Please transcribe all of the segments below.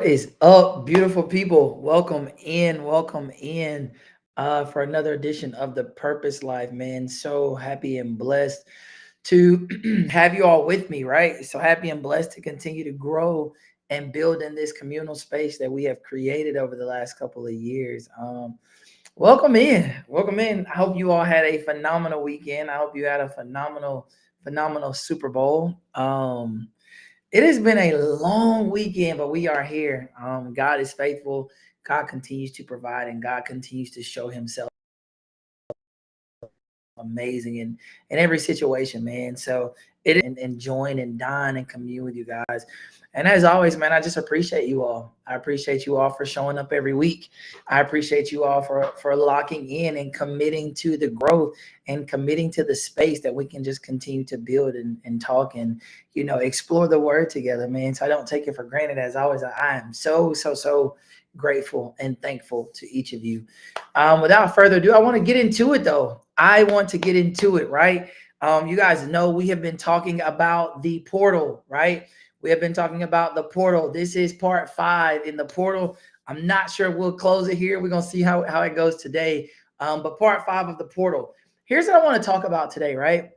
Is up, beautiful people? Welcome in for another edition of the Purpose Life, man. So happy and blessed to have you all with me, right? So happy and blessed to continue to grow and build in this communal space that we have created over the last couple of years. Welcome in. I hope you all had a phenomenal weekend. I hope you had a phenomenal Super Bowl. It has been a long weekend, but we are here. God is faithful. God continues to provide, and God continues to show Himself amazing in every situation, man. So and join and dine and commune with you guys. And as always, man, I just appreciate you all. I appreciate you all for showing up every week. I appreciate you all for locking in and committing to the growth and committing to the space that we can just continue to build and talk and explore the word together, man. So I don't take it for granted. As always, I am so grateful and thankful to each of you. Without further ado, I want to get into it though. I want to get into it, right? You guys know we have been talking about the portal, right? We have been talking about the portal. This is part 5 in the portal. I'm not sure we'll close it here. We're going to see how it goes today. But part 5 of the portal. Here's what I want to talk about today, right?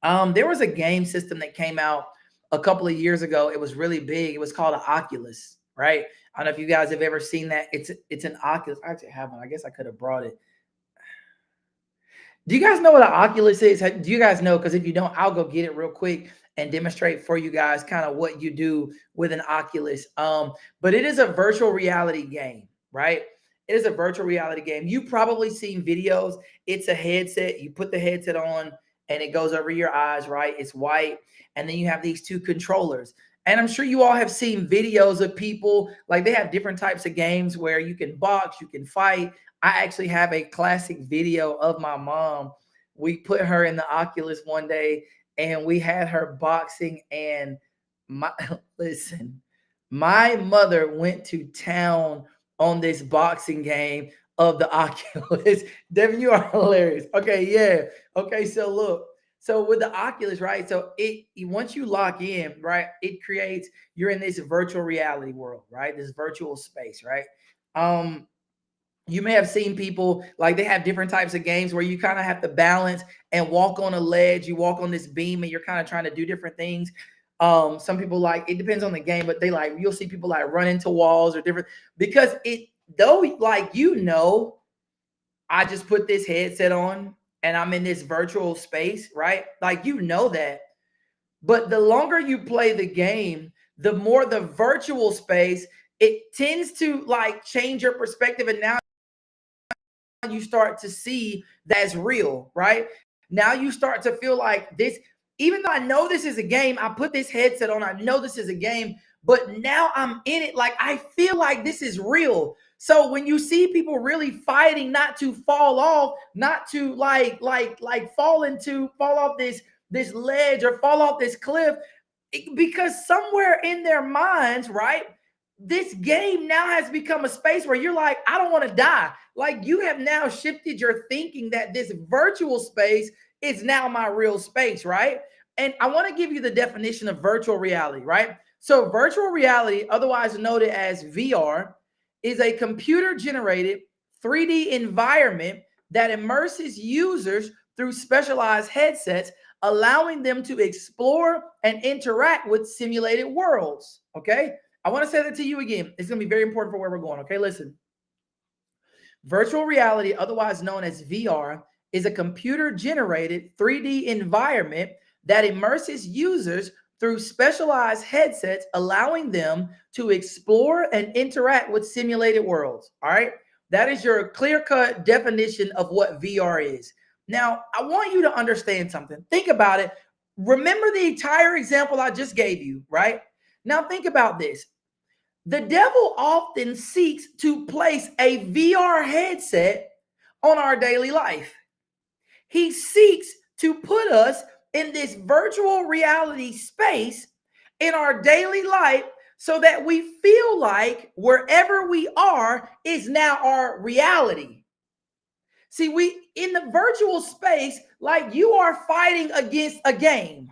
There was a game system that came out a couple of years ago. It was really big. It was called an Oculus, right? I don't know if you guys have ever seen that. It's an Oculus. I actually have one. I guess I could have brought it. Do you guys know what an Oculus is? Do you guys know? Because if you don't, I'll go get it real quick and demonstrate for you guys kind of what you do with an Oculus. But it is a virtual reality game, right? It is a virtual reality game. You've probably seen videos. It's a headset. You put the headset on and it goes over your eyes, right? It's white. And then you have these two controllers. And I'm sure you all have seen videos of people like they have different types of games where you can box, you can fight. I actually have a classic video of my mom. We put her in the Oculus one day and we had her boxing and my listen, my mother went to town on this boxing game of the Oculus. Devin, you are hilarious. Okay, yeah. Okay, so look. So with the Oculus, right? So it once you lock in, right, it creates you're in this virtual reality world, right? This virtual space, right? Um you may have seen people like they have different types of games where you kind of have to balance and walk on a ledge. You walk on this beam and you're kind of trying to do different things. Some people like it depends on the game, but they like you'll see people like run into walls or different because it though like I just put this headset on and I'm in this virtual space, right? Like that. But the longer you play the game, the more the virtual space it tends to like change your perspective and now you start to see that's real, right? Now you start to feel like this, even though I know this is a game, I put this headset on, I know this is a game, but now I'm in it. Like I feel like this is real. So when you see people really fighting not to fall off, not to fall off this ledge or fall off this cliff, because somewhere in their minds, right? This game now has become a space where you're like, I don't want to die. Like you have now shifted your thinking that this virtual space is now my real space, right? And I want to give you the definition of virtual reality, right? So, virtual reality, otherwise noted as VR, is a computer generated 3D environment that immerses users through specialized headsets, allowing them to explore and interact with simulated worlds. Okay. I want to say that to you again. It's going to be very important for where we're going. Okay. Listen. Virtual reality, otherwise known as VR, is a computer generated 3D environment that immerses users through specialized headsets, allowing them to explore and interact with simulated worlds. All right. That is your clear cut definition of what VR is. Now, I want you to understand something. Think about it. Remember the entire example I just gave you, right? Now, think about this. The devil often seeks to place a VR headset on our daily life. He seeks to put us in this virtual reality space in our daily life so that we feel like wherever we are is now our reality. See, we in the virtual space, like you are fighting against a game.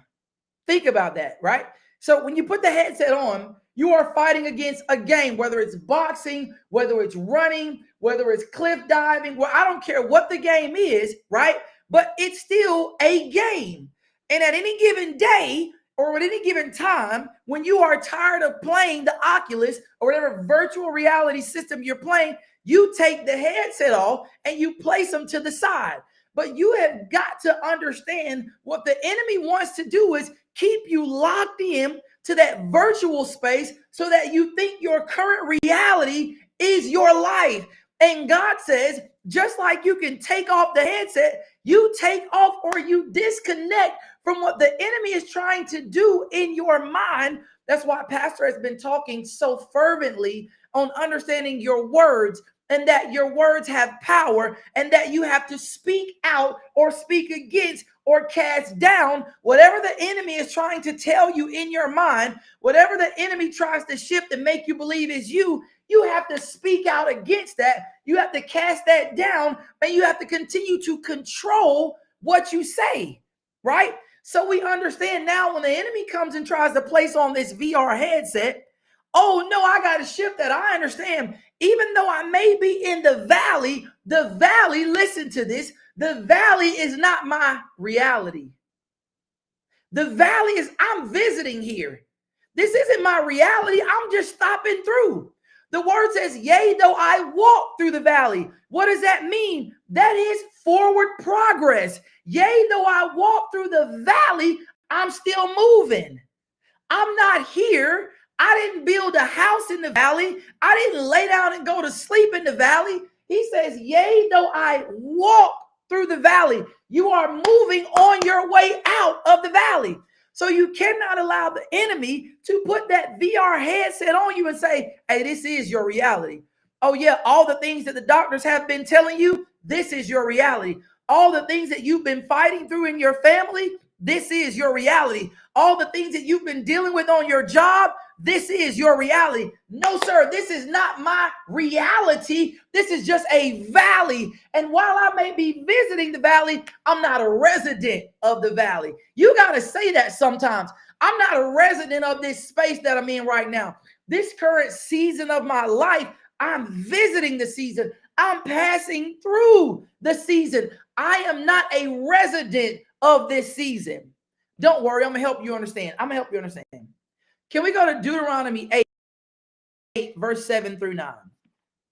Think about that, right? So when you put the headset on, You are fighting against a game, whether it's boxing, whether it's running, whether it's cliff diving. Well, I don't care what the game is, right? But it's still a game. And at any given day or at any given time, when you are tired of playing the Oculus or whatever virtual reality system you're playing, you take the headset off and you place them to the side. But you have got to understand what the enemy wants to do is keep you locked in to that virtual space so that you think your current reality is your life. And God says, just like you can take off the headset, you take off or you disconnect from what the enemy is trying to do in your mind. That's why Pastor has been talking so fervently on understanding your words, and that your words have power, and that you have to speak out or speak against or cast down whatever the enemy is trying to tell you in your mind. Whatever the enemy tries to shift and make you believe is you have to speak out against that. You have to cast that down, and you have to continue to control what you say, right? So we understand now when the enemy comes and tries to place on this VR headset, oh no, I got to shift that. I understand. Even though I may be in the valley, listen to this, the valley is not my reality. The valley is, I'm visiting here. This isn't my reality. I'm just stopping through. The word says, yea, though I walk through the valley. What does that mean? That is forward progress. Yea, though I walk through the valley, I'm still moving. I'm not here. I didn't build a house in the valley. I didn't lay down and go to sleep in the valley. He says, yea, though I walk through the valley, you are moving on your way out of the valley. So you cannot allow the enemy to put that VR headset on you and say, hey, this is your reality. Oh yeah, all the things that the doctors have been telling you, this is your reality. All the things that you've been fighting through in your family, this is your reality. All the things that you've been dealing with on your job, this is your reality. No, sir, this is not my reality. This is just a valley. And while I may be visiting the valley, I'm not a resident of the valley. You got to say that sometimes. I'm not a resident of this space that I'm in right now. This current season of my life, I'm visiting the season. I'm passing through the season. I am not a resident of this season. Don't worry, I'm going to help you understand. Can we go to Deuteronomy 8, verse 7 through 9?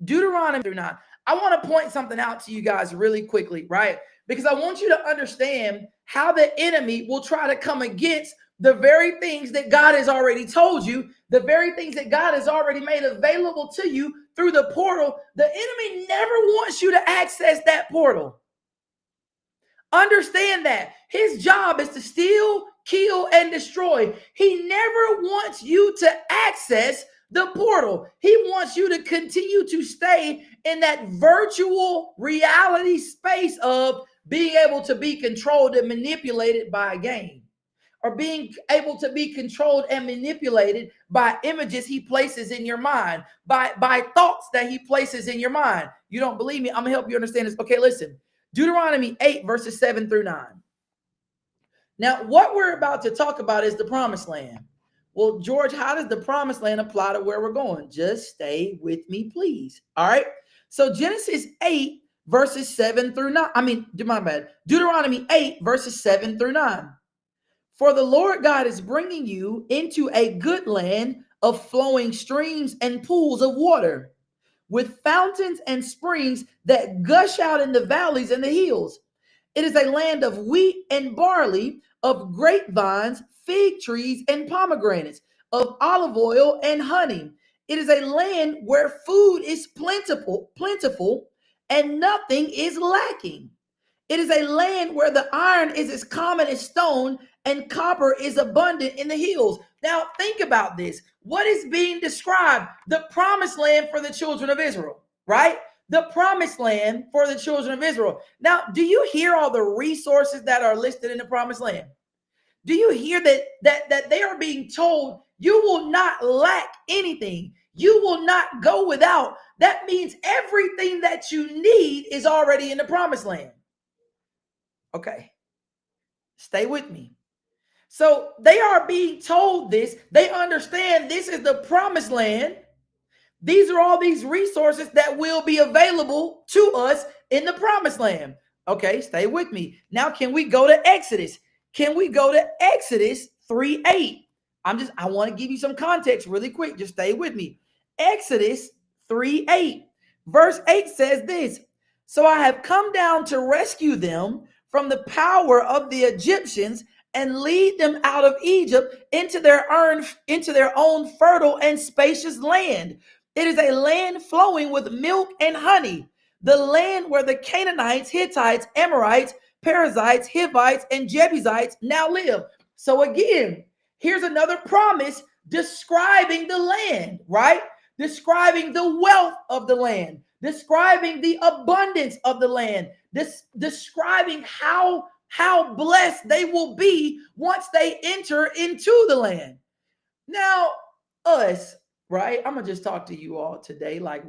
Deuteronomy through 9. I want to point something out to you guys really quickly, right? Because I want you to understand how the enemy will try to come against the very things that God has already told you, the very things that God has already made available to you through the portal. The enemy never wants you to access that portal. Understand that his job is to steal, kill, and destroy. He never wants you to access the portal. He wants you to continue to stay in that virtual reality space of being able to be controlled and manipulated by a game, or being able to be controlled and manipulated by images he places in your mind, by thoughts that he places in your mind. You don't believe me? I'm gonna help you understand this. Okay, listen. Deuteronomy 8, verses 7 through 9. Now, what we're about to talk about is the promised land. Well, George, how does the promised land apply to where we're going? Just stay with me, please. All right. So Genesis 8, verses 7 through 9. Deuteronomy 8, verses 7 through 9. For the Lord God is bringing you into a good land of flowing streams and pools of water, with fountains and springs that gush out in the valleys and the hills. It is a land of wheat and barley, of grapevines, fig trees, and pomegranates, of olive oil and honey. It is a land where food is plentiful, and nothing is lacking. It is a land where the iron is as common as stone, and copper is abundant in the hills. Now, think about this. What is being described? The promised land for the children of Israel, right? The promised land for the children of Israel. Now, do you hear all the resources that are listed in the promised land? Do you hear that they are being told you will not lack anything? You will not go without. That means everything that you need is already in the promised land. Okay. Stay with me. So they are being told this. They understand this is the promised land. These are all these resources that will be available to us in the promised land. Okay, stay with me. Now, can we go to Exodus? Can we go to Exodus 3:8? I want to give you some context really quick. Just stay with me. Exodus 3:8. Verse 8 says this: So I have come down to rescue them from the power of the Egyptians and lead them out of Egypt into their own fertile and spacious land. It is a land flowing with milk and honey, the land where the Canaanites, Hittites, Amorites, Perizzites, Hivites, and Jebusites now live. So again, here's another promise describing the land, right? Describing the wealth of the land, describing the abundance of the land, describing how blessed they will be once they enter into the land. Now, us, right? I'm gonna just talk to you all today, like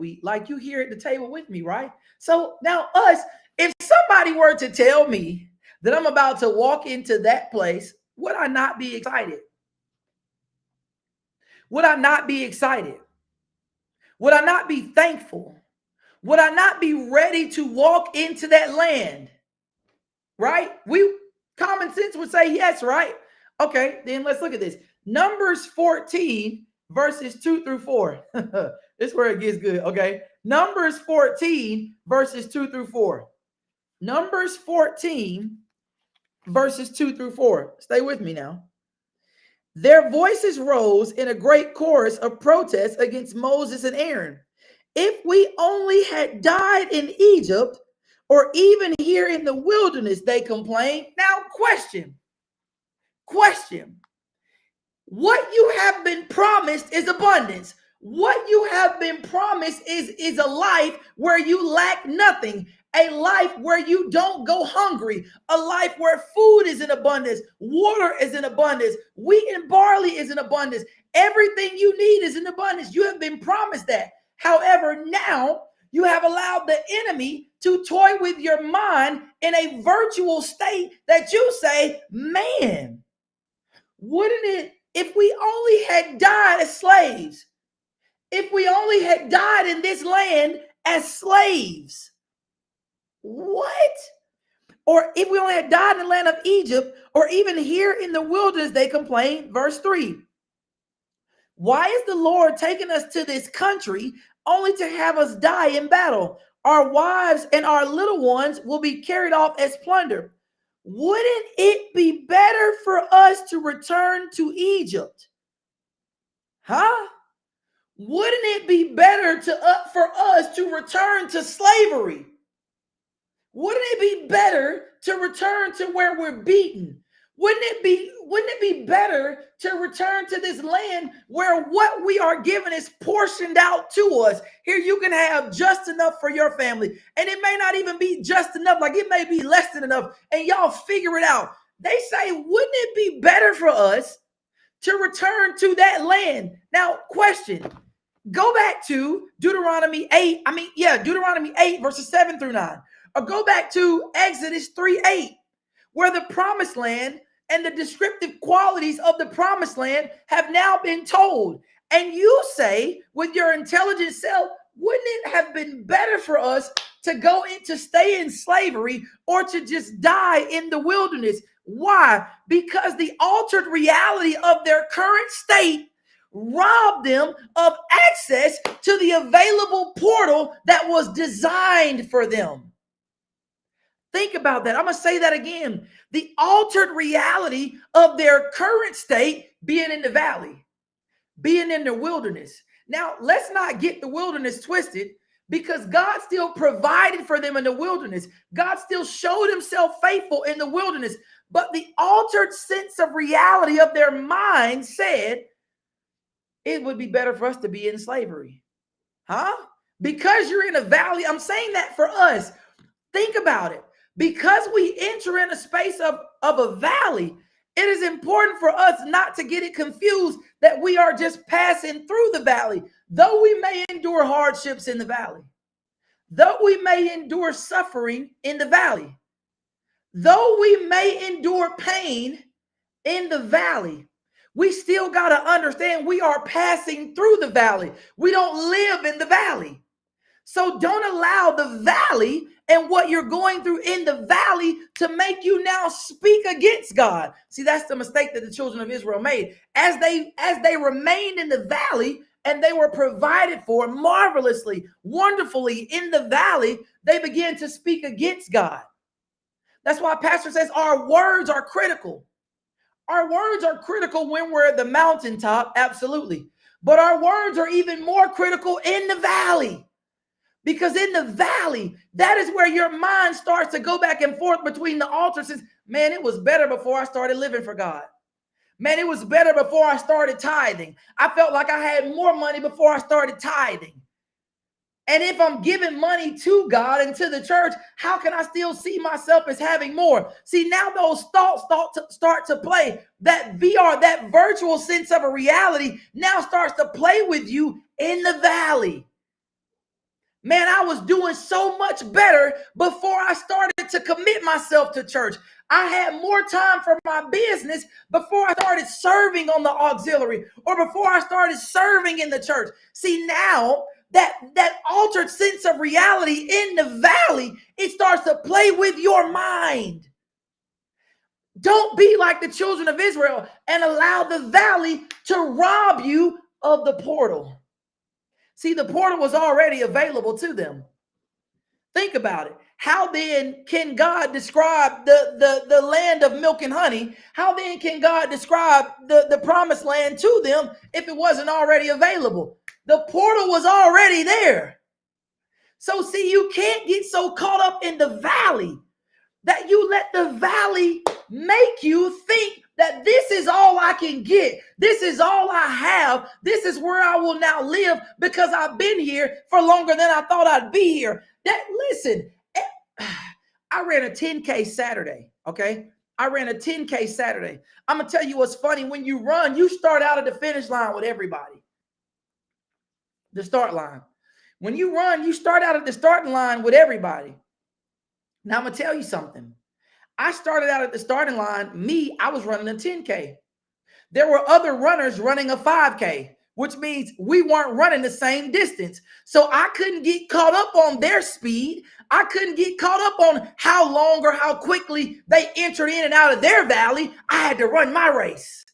you here at the table with me, right? So now, us, if somebody were to tell me that I'm about to walk into that place, would I not be excited? Would I not be excited? Would I not be thankful? Would I not be ready to walk into that land? Right? We common sense would say yes, right? Okay, then let's look at this. Numbers 14, verses 2 through 4. This is where it gets good, okay? Numbers 14, verses 2 through 4. Numbers 14, verses 2 through 4. Stay with me now. Their voices rose in a great chorus of protest against Moses and Aaron. If we only had died in Egypt or even here in the wilderness, they complained. Now, question. What you have been promised is abundance. What you have been promised is a life where you lack nothing, a life where you don't go hungry, a life where food is in abundance, water is in abundance, wheat and barley is in abundance. Everything you need is in abundance. You have been promised that. However, now you have allowed the enemy to toy with your mind in a virtual state that you say, man, wouldn't it, if we only had died as slaves, if we only had died in this land as slaves, what? Or if we only had died in the land of Egypt, or even here in the wilderness, they complain. Verse 3. Why is the Lord taking us to this country only to have us die in battle? Our wives and our little ones will be carried off as plunder. Wouldn't it be better for us to return to Egypt? Huh? Wouldn't it be better for us to return to slavery? Wouldn't it be better to return to where we're beaten? Wouldn't it be better to return to this land where what we are given is portioned out to us? Here you can have just enough for your family. And it may not even be just enough, like it may be less than enough. And y'all figure it out. They say, wouldn't it be better for us to return to that land? Now, question. Go back to Deuteronomy 8. Deuteronomy 8, verses 7 through 9. Or go back to Exodus 3:8, where the promised land and the descriptive qualities of the promised land have now been told. And you say, with your intelligent self, wouldn't it have been better for us to stay in slavery or to just die in the wilderness? Why? Because the altered reality of their current state robbed them of access to the available portal that was designed for them. Think about that. I'm going to say that again. The altered reality of their current state, being in the valley, being in the wilderness. Now, let's not get the wilderness twisted, because God still provided for them in the wilderness. God still showed himself faithful in the wilderness. But the altered sense of reality of their mind said, it would be better for us to be in slavery. Huh? Because you're in a valley. I'm saying that for us. Think about it. Because we enter in a space of a valley, it is important for us not to get it confused that we are just passing through the valley. Though we may endure hardships in the valley, though we may endure suffering in the valley, though we may endure pain in the valley, we still got to understand we are passing through the valley. We don't live in the valley. So don't allow the valley and what you're going through in the valley to make you now speak against God. See, that's the mistake that the children of Israel made. As they remained in the valley and they were provided for marvelously, wonderfully in the valley, they began to speak against God. That's why Pastor says our words are critical. Our words are critical when we're at the mountaintop, absolutely. But our words are even more critical in the valley. Because in the valley, that is where your mind starts to go back and forth between the altar. Says, man, it was better before I started living for God. Man, it was better before I started tithing. I felt like I had more money before I started tithing. And if I'm giving money to God and to the church, how can I still see myself as having more? See, now those thoughts start to play. That VR, that virtual sense of a reality now starts to play with you in the valley. Man, I was doing so much better before I started to commit myself to church. I had more time for my business before I started serving on the auxiliary or before I started serving in the church. See, now that altered sense of reality in the valley, it starts to play with your mind. Don't be like the children of Israel and allow the valley to rob you of the portal. See, the portal was already available to them. Think about it. How then can God describe the land of milk and honey? How then can God describe the promised land to them if it wasn't already available? The portal was already there. So see, you can't get so caught up in the valley that you let the valley make you think that this is all I can get. This is all I have. This is where I will now live because I've been here for longer than I thought I'd be here. Listen, I ran a 10K Saturday, okay? I ran a 10K Saturday. I'm going to tell you what's funny. When you run, you start out at the finish line with everybody. The start line. When you run, you start out at the starting line with everybody. Now, I'm going to tell you something. I started out at the starting line. I was running a 10K. There were other runners running a 5K, which means we weren't running the same distance. So I couldn't get caught up on their speed. I couldn't get caught up on how long or how quickly they entered in and out of their valley. I had to run my race.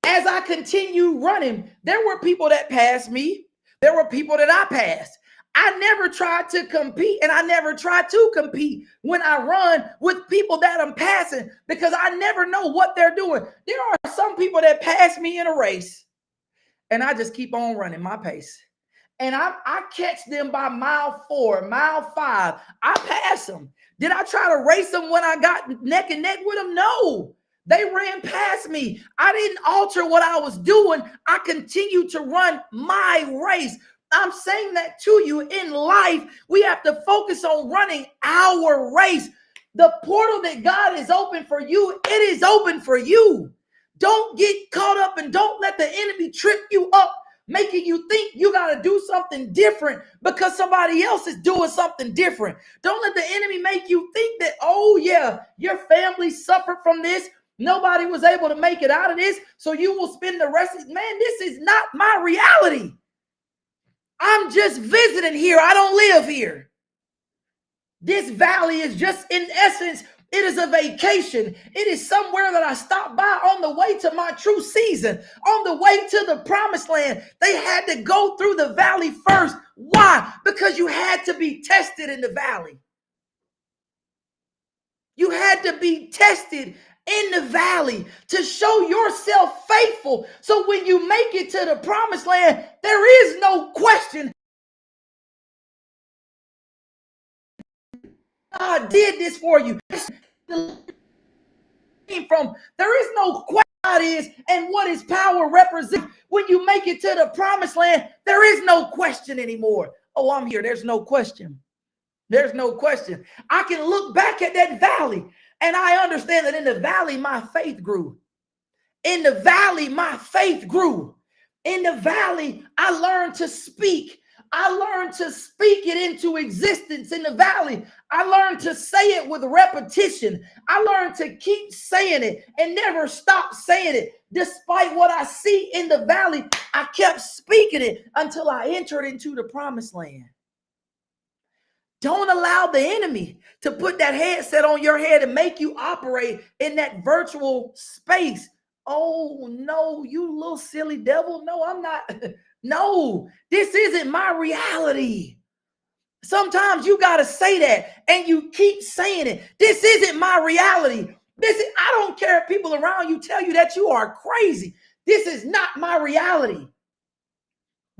As I continued running, there were people that passed me. There were people that I passed. I never tried to compete, and I never try to compete when I run with people that I'm passing because I never know what they're doing. There are some people that pass me in a race, and I just keep on running my pace. And I catch them by mile 4, mile 5. I pass them. Did I try to race them when I got neck and neck with them? No. They ran past me. I didn't alter what I was doing. I continued to run my race. I'm saying that to you. In life, we have to focus on running our race. The portal that God is open for you, it is open for you. Don't get caught up and don't let the enemy trip you up, making you think you got to do something different because somebody else is doing something different. Don't let the enemy make you think that, oh yeah, your family suffered from this. Nobody was able to make it out of this. So you will spend the rest of, man, this is not my reality. I'm just visiting here. I don't live here. This valley is just, in essence, it is a vacation. It is somewhere that I stopped by on the way to my true season, on the way to the promised land. They had to go through the valley first. Why? Because you had to be tested in the valley. You had to be tested in the valley to show yourself faithful. So when you make it to the promised land, there is no question. God did this for you. From there is no question God is and what his power represents. When you make it to the promised land, there is no question anymore. Oh, I'm here. There's no question. There's no question. I can look back at that valley and I understand that in the valley, my faith grew. In the valley, my faith grew. In the valley, I learned to speak I learned to speak it into existence in the valley. I learned to say it with repetition. I learned to keep saying it and never stop saying it. Despite what I see in the valley, I kept speaking it until I entered into the promised land. Don't allow the enemy to put that headset on your head and make you operate in that virtual space. Oh, no, you little silly devil. No, I'm not. No, this isn't my reality. Sometimes you got to say that and you keep saying it. This isn't my reality. I don't care if people around you tell you that you are crazy. This is not my reality.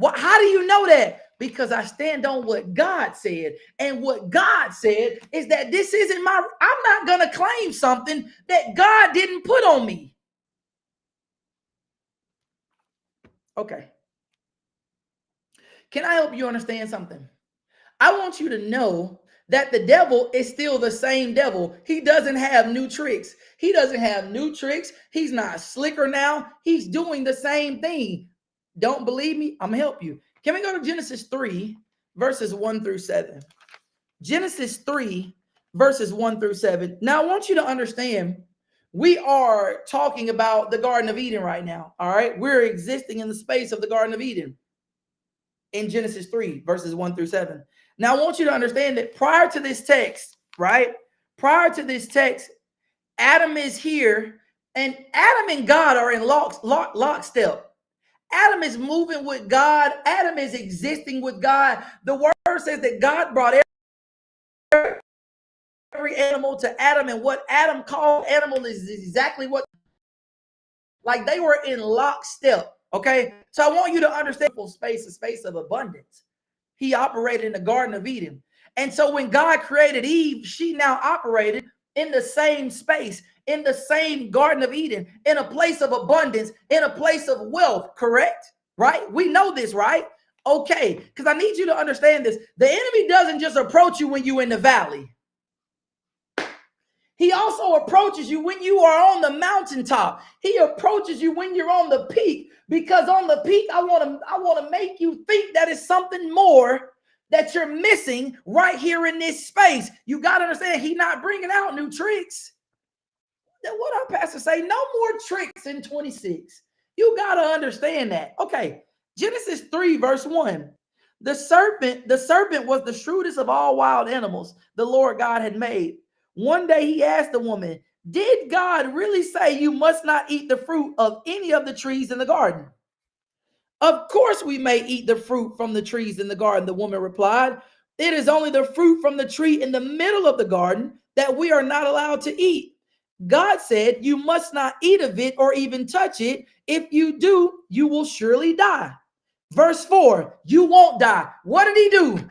How do you know that? Because I stand on what God said. And what God said is that this isn't I'm not going to claim something that God didn't put on me. Okay. Can I help you understand something? I want you to know that the devil is still the same devil. He doesn't have new tricks. He doesn't have new tricks. He's not slicker now. He's doing the same thing. Don't believe me? I'm going to help you. Can we go to Genesis 3, verses 1 through 7? Genesis 3, verses 1 through 7. Now, I want you to understand, we are talking about the Garden of Eden right now, all right? We're existing in the space of the Garden of Eden in Genesis 3, verses 1 through 7. Now, I want you to understand that prior to this text, right? Prior to this text, Adam is here, and Adam and God are in lockstep. Adam is moving with God. Adam is existing with God. The word says that God brought every animal to Adam, and what Adam called animal is exactly what, like they were in lockstep. Okay, so I want you to understand a space of abundance. He operated in the Garden of Eden, and so when God created Eve, she now operated in the same space, in the same Garden of Eden, in a place of abundance, in a place of wealth. Correct? Right? We know this, right? Okay, because I need you to understand this. The enemy doesn't just approach you when you're in the valley. He also approaches you when you are on the mountaintop. He approaches you when you're on the peak, because on the peak, I want to make you think that is something more that you're missing right here in this space. You got to understand, he's not bringing out new tricks. What our pastor say? No more tricks in 26. You got to understand that. Okay, Genesis 3, verse 1. The serpent was the shrewdest of all wild animals the Lord God had made. One day he asked the woman, "Did God really say you must not eat the fruit of any of the trees in the garden?" "Of course we may eat the fruit from the trees in the garden," the woman replied. "It is only the fruit from the tree in the middle of the garden that we are not allowed to eat. God said you must not eat of it or even touch it. If you do, you will surely die." Verse 4, you won't die. What did he do?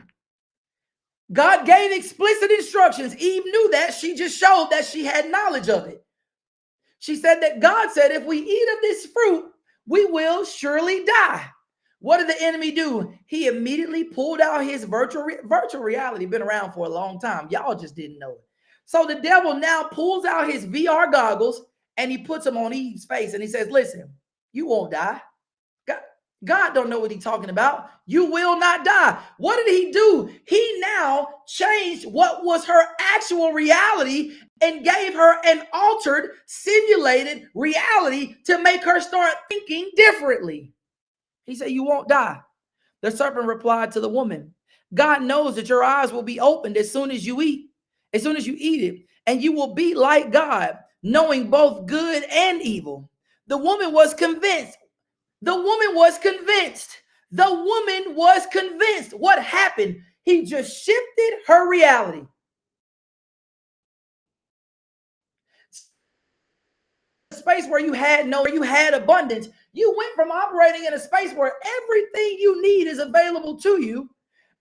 God gave explicit instructions. Eve knew that. She just showed that she had knowledge of it. She said that God said, if we eat of this fruit, we will surely die. What did the enemy do? He immediately pulled out his virtual reality. Been around for a long time. Y'all just didn't know it. So the devil now pulls out his VR goggles and he puts them on Eve's face and he says, listen, you won't die. God don't know what he's talking about. You will not die. What did he do? He now changed what was her actual reality and gave her an altered, simulated reality to make her start thinking differently. He said, you won't die. The serpent replied to the woman, God knows that your eyes will be opened as soon as you eat it, and you will be like God, knowing both good and evil. The woman was convinced. The woman was convinced. What happened? He just shifted her reality. Space where you had abundance. You went from operating in a space where everything you need is available to you,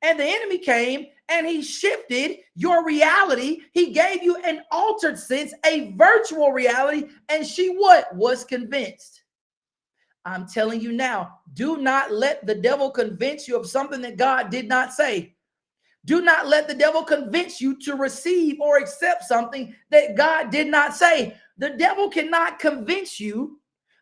and the enemy came and he shifted your reality. He gave you an altered sense, a virtual reality, and she was convinced. I'm telling you now, do not let the devil convince you of something that God did not say. Do not let the devil convince you to receive or accept something that God did not say. The devil cannot convince you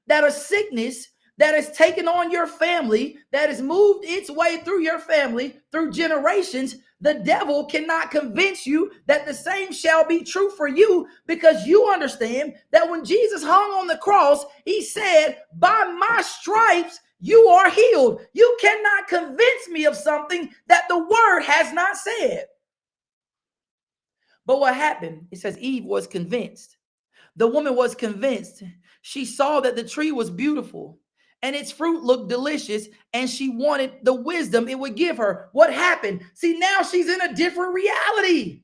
that a sickness that has taken on your family, that has moved its way through your family, through generations, the devil cannot convince you that the same shall be true for you, because you understand that when Jesus hung on the cross, he said, by my stripes, you are healed. You cannot convince me of something that the word has not said. But what happened? It says Eve was convinced. The woman was convinced. She saw that the tree was beautiful and its fruit looked delicious, and she wanted the wisdom it would give her. What happened? See, now she's in a different reality.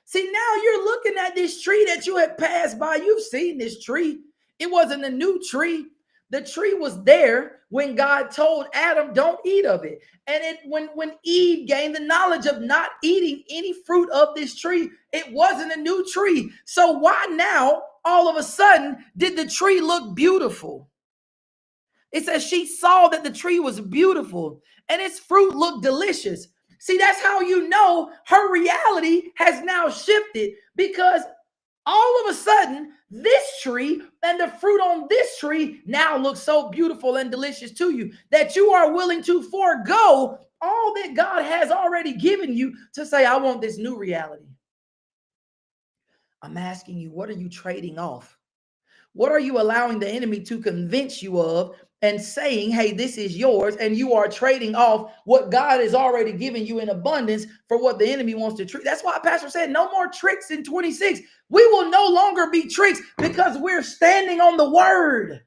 See, now you're looking at this tree that you had passed by. You've seen this tree. It wasn't a new tree. The tree was there when God told Adam, don't eat of it. And when Eve gained the knowledge of not eating any fruit of this tree, it wasn't a new tree. So why now, all of a sudden, did the tree look beautiful? It says she saw that the tree was beautiful and its fruit looked delicious. See, that's how you know her reality has now shifted, because all of a sudden, this tree and the fruit on this tree now looks so beautiful and delicious to you that you are willing to forego all that God has already given you to say, I want this new reality. I'm asking you, what are you trading off? What are you allowing the enemy to convince you of and saying, hey, this is yours, and you are trading off what God has already given you in abundance for what the enemy wants to trick? That's why Pastor said no more tricks in 26. We will no longer be tricks because we're standing on the word.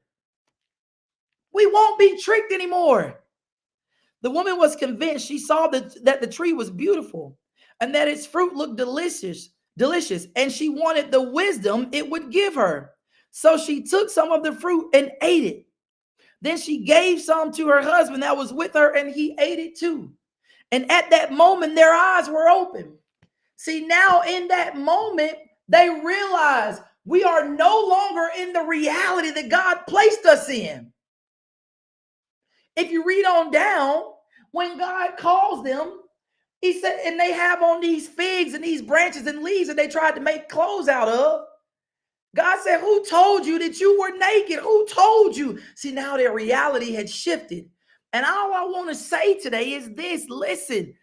We won't be tricked anymore. The woman was convinced. She saw that the tree was beautiful and that its fruit looked delicious, and she wanted the wisdom it would give her. So she took some of the fruit and ate it. Then she gave some to her husband that was with her, and he ate it too. And at that moment, their eyes were open. See, now in that moment, they realize we are no longer in the reality that God placed us in. If you read on down, when God calls them, he said, and they have on these figs and these branches and leaves that they tried to make clothes out of. God said, who told you that you were naked? Who told you? See, now their reality had shifted. And all I want to say today is this: listen,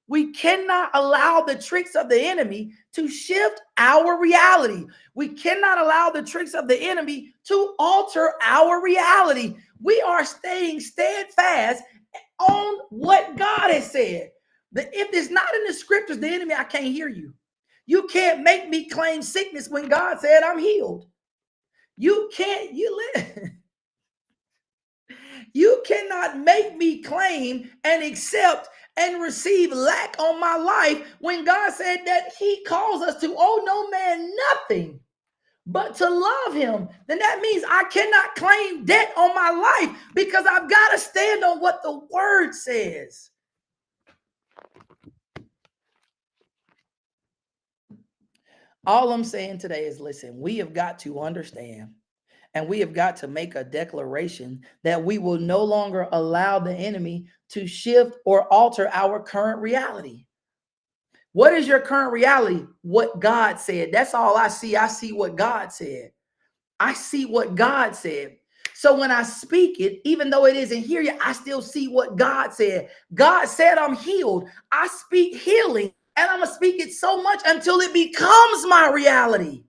we cannot allow the tricks of the enemy to shift our reality. We cannot allow the tricks of the enemy to alter our reality. We are staying steadfast on what God has said. If it's not in the scriptures, the enemy, I can't hear you. You can't make me claim sickness when God said I'm healed. You can't, you cannot make me claim and accept and receive lack on my life when God said that he calls us to owe no man nothing but to love him. Then that means I cannot claim debt on my life, because I've got to stand on what the word says. All I'm saying today is, listen, we have got to understand, and we have got to make a declaration that we will no longer allow the enemy to shift or alter our current reality. What is your current reality? What God said. That's all I see. I see what God said. I see what God said. So when I speak it, even though it isn't here yet, I still see what God said. God said I'm healed. I speak healing, and I'm going to speak it so much until it becomes my reality.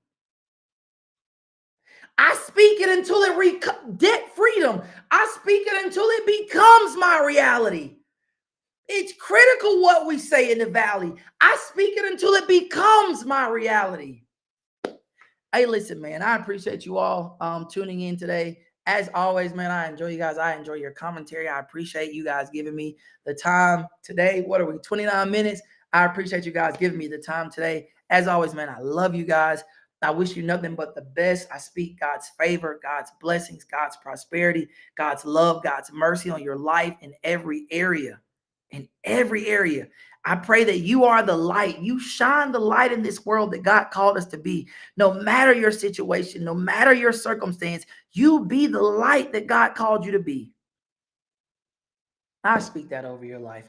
I speak it until it debt freedom. I speak it until it becomes my reality. It's critical what we say in the valley. I speak it until it becomes my reality. Hey, listen, man, I appreciate you all tuning in today. As always, man, I enjoy you guys. I enjoy your commentary. I appreciate you guys giving me the time today. What are we, 29 minutes? I appreciate you guys giving me the time today. As always, man, I love you guys. I wish you nothing but the best. I speak God's favor, God's blessings, God's prosperity, God's love, God's mercy on your life in every area. In every area. I pray that you are the light. You shine the light in this world that God called us to be. No matter your situation, no matter your circumstance, you be the light that God called you to be. I speak that over your life.